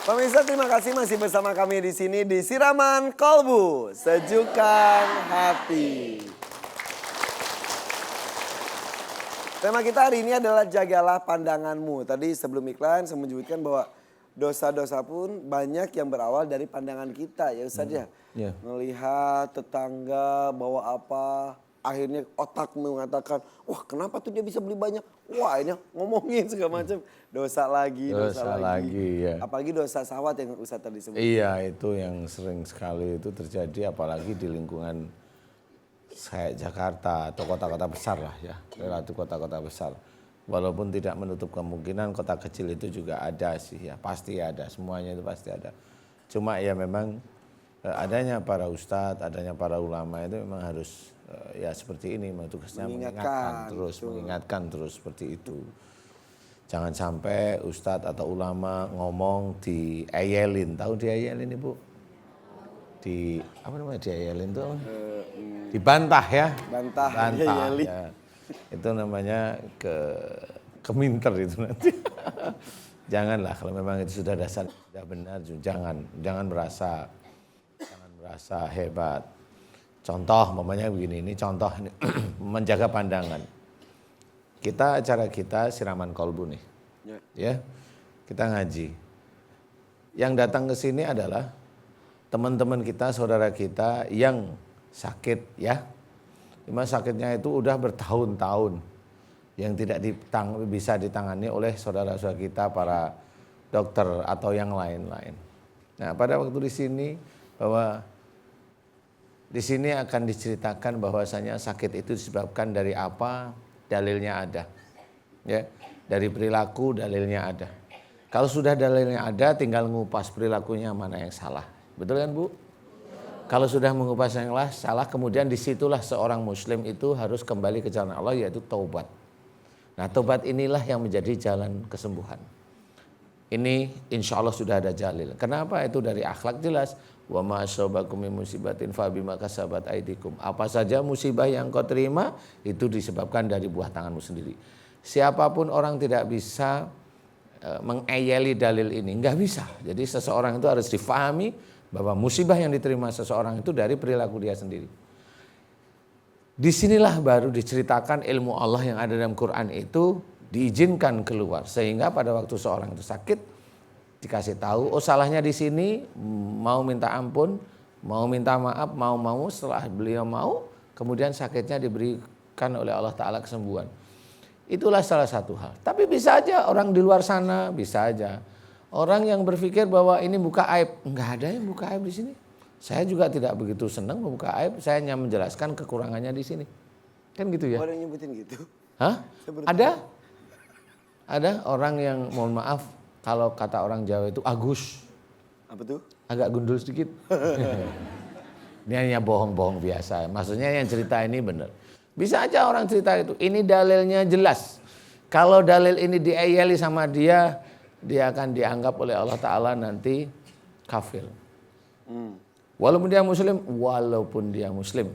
Pemirsa, terima kasih masih bersama kami di sini di Siraman Kolbu, Sejukkan Hati. Tema kita hari ini adalah jagalah pandanganmu. Tadi sebelum iklan saya menyebutkan bahwa dosa-dosa pun banyak yang berawal dari pandangan kita ya Ustaz ya. Melihat tetangga bawa apa, akhirnya otak mengatakan, wah kenapa tuh dia bisa beli banyak? Wah ini ngomongin segala macam. Dosa lagi. Ya. Apalagi dosa syahwat yang Ustaz tadi sebut. Iya, itu yang sering sekali itu terjadi apalagi di lingkungan kayak Jakarta atau kota-kota besar lah ya, relatif kota-kota besar. Walaupun tidak menutup kemungkinan kota kecil itu juga ada sih ya, pasti ada, semuanya itu pasti ada. Cuma ya memang adanya para ustadz, adanya para ulama itu memang harus ya seperti ini, tugasnya mengingatkan terus seperti itu. Jangan sampai ustadz atau ulama ngomong diayelin, tahu diayelin Ibu? Diayelin tuh? Dibantah ya. Bantah ya. Itu namanya keminter itu nanti. Janganlah kalau memang itu sudah dasar sudah benar, jangan merasa hebat. Contoh mamanya begini, ini contoh ini, menjaga pandangan. Acara kita Siraman Kolbu nih. Ya. Kita ngaji. Yang datang ke sini adalah teman-teman kita, saudara kita yang sakit ya. Cuma sakitnya itu udah bertahun-tahun yang tidak bisa ditangani oleh saudara-saudara kita para dokter atau yang lain-lain. Nah, pada waktu di sini akan diceritakan bahwasanya sakit itu disebabkan dari apa, dalilnya ada. Ya, dari perilaku dalilnya ada. Kalau sudah dalilnya ada, tinggal ngupas perilakunya mana yang salah. Betul kan Bu? Kalau sudah mengupas yang salah, kemudian disitulah seorang muslim itu harus kembali ke jalan Allah, yaitu taubat. Nah, taubat inilah yang menjadi jalan kesembuhan. Ini insya Allah sudah ada jalil. Kenapa? Itu dari akhlak jelas. Wa ma asabakum min musibatin fa bima kasabat aydikum. Apa saja musibah yang kau terima itu disebabkan dari buah tanganmu sendiri. Siapapun orang tidak bisa mengeyeli dalil ini, enggak bisa. Jadi seseorang itu harus difahami bahwa musibah yang diterima seseorang itu dari perilaku dia sendiri. Disinilah baru diceritakan ilmu Allah yang ada dalam Quran itu diizinkan keluar. Sehingga pada waktu seorang itu sakit, dikasih tahu, oh salahnya di sini, mau minta ampun, mau minta maaf, mau setelah beliau mau, kemudian sakitnya diberikan oleh Allah Ta'ala kesembuhan. Itulah salah satu hal. Tapi bisa aja orang di luar sana, bisa aja. Orang yang berpikir bahwa ini buka aib, enggak ada yang buka aib di sini. Saya juga tidak begitu senang membuka aib, saya hanya menjelaskan kekurangannya di sini. Kan gitu ya? Orang nyebutin gitu? Hah? Ada orang yang mohon maaf, kalau kata orang Jawa itu agus. Apa tuh? Agak gundul sedikit. Ini hanya bohong-bohong biasa. Maksudnya yang cerita ini benar. Bisa aja orang cerita itu, ini dalilnya jelas. Kalau dalil ini diayeli sama dia akan dianggap oleh Allah Ta'ala nanti kafir. Walaupun dia muslim,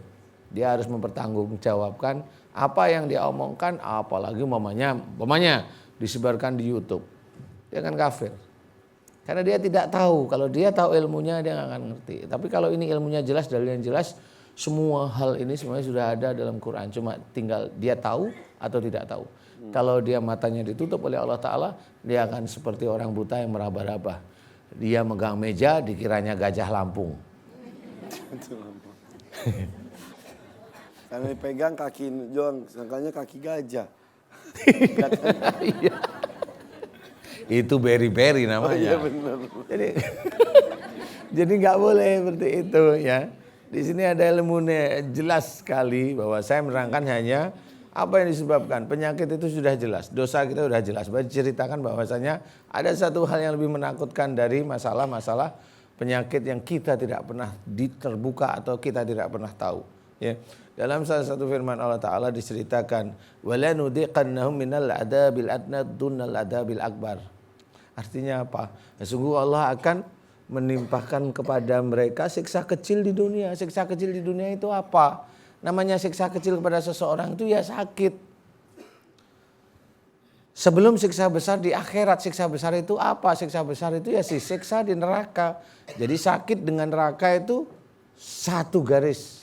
dia harus mempertanggungjawabkan apa yang dia omongkan, apalagi mamanya disebarkan di YouTube. Dia akan kafir. Karena dia tidak tahu, kalau dia tahu ilmunya dia nggak akan ngerti. Tapi kalau ini ilmunya jelas, dalilnya jelas, semua hal ini semuanya sudah ada dalam Quran. Cuma tinggal dia tahu atau tidak tahu. Kalau dia matanya ditutup oleh Allah Ta'ala, dia akan seperti orang buta yang meraba-raba. Dia megang meja, dikiranya gajah Lampung. Karena dipegang kaki John, sangkanya kaki gajah. Itu beri-beri namanya. Oh iya benar. Jadi nggak boleh seperti itu ya. Di sini ada ilmunya jelas sekali bahwa saya menerangkan hanya apa yang disebabkan. Penyakit itu sudah jelas, dosa kita sudah jelas. Bahwa diceritakan bahwasanya ada satu hal yang lebih menakutkan dari masalah-masalah penyakit yang kita tidak pernah terbuka atau kita tidak pernah tahu. Ya. Dalam salah satu firman Allah Ta'ala diceritakan, wala nudiqannahum minal adabil adna dunal adabil akbar. Artinya apa? Sungguh Allah akan menimpakan kepada mereka siksa kecil di dunia. Siksa kecil di dunia itu apa? Namanya siksa kecil kepada seseorang itu ya sakit. Sebelum siksa besar di akhirat, siksa besar itu apa? Siksa besar itu ya siksa di neraka. Jadi sakit dengan neraka itu satu garis.